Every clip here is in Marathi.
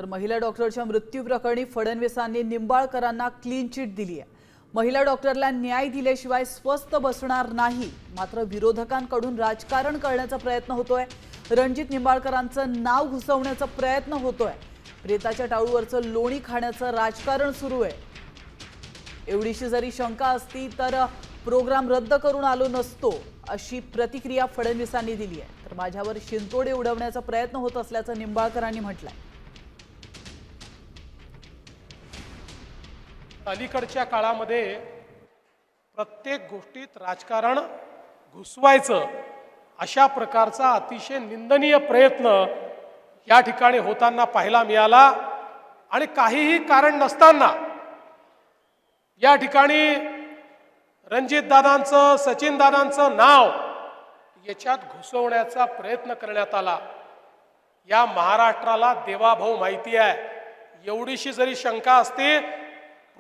तर महिला डॉक्टरच्या मृत्यू प्रकरणी फडणवीसांनी निंबाळकरांना क्लीन चिट दिली आहे। महिला डॉक्टरला न्याय दिल्याशिवाय स्वस्थ बसणार नाही। मात्र विरोधकांकडून राजकारण करण्याचा प्रयत्न होतोय। रणजित निंबाळकरांचं नाव घुसवण्याचा प्रयत्न होतोय। प्रेताच्या टाळूवरचं लोणी खाण्याचं राजकारण सुरू आहे। एवढीशी जरी शंका असती तर प्रोग्राम रद्द करून आलो नसतो, अशी प्रतिक्रिया फडणवीसांनी दिली आहे। तर माझ्यावर शिंतोडे उडवण्याचा प्रयत्न होत असल्याचं निंबाळकरांनी म्हटलंय। अलीकडच्या काळामध्ये प्रत्येक गोष्टीत राजकारण घुसवायचं अशा प्रकारचा अतिशय निंदनीय प्रयत्न या ठिकाणी होताना पाहायला मिळाला। आणि काहीही कारण नसताना या ठिकाणी रणजित दादांचं, सचिन दादांचं नाव याच्यात घुसवण्याचा प्रयत्न करण्यात आला। या महाराष्ट्राला देवाभाऊ माहिती आहे। एवढीशी जरी शंका असते,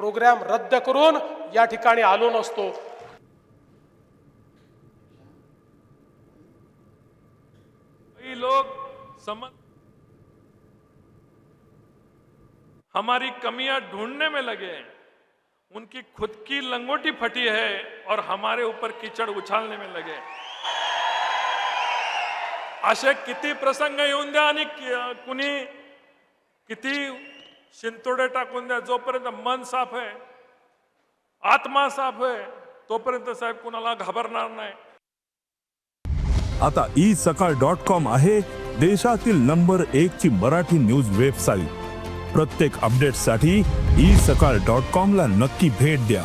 प्रोग्राम रद्द करून या ठिकाणी आलो नसतो। कई लोग हमारी कमियां ढूंढने में लगे हैं। उनकी खुद की लंगोटी फटी है और हमारे ऊपर कीचड़ उछालने में लगे। असे किती प्रसंग येऊन द्या आणि कुणी किती शिंतोडे टाकून द्या, जोपर्यंत मन साफ आहे, आत्मा साफ आहे, तोपर्यंत साहेब कुणाला घाबरणार नाही। आता isakal.com आहे देशातील नंबर 1 ची मराठी न्यूज वेबसाईट। प्रत्येक अपडेटसाठी isakal.com ला नक्की भेट द्या।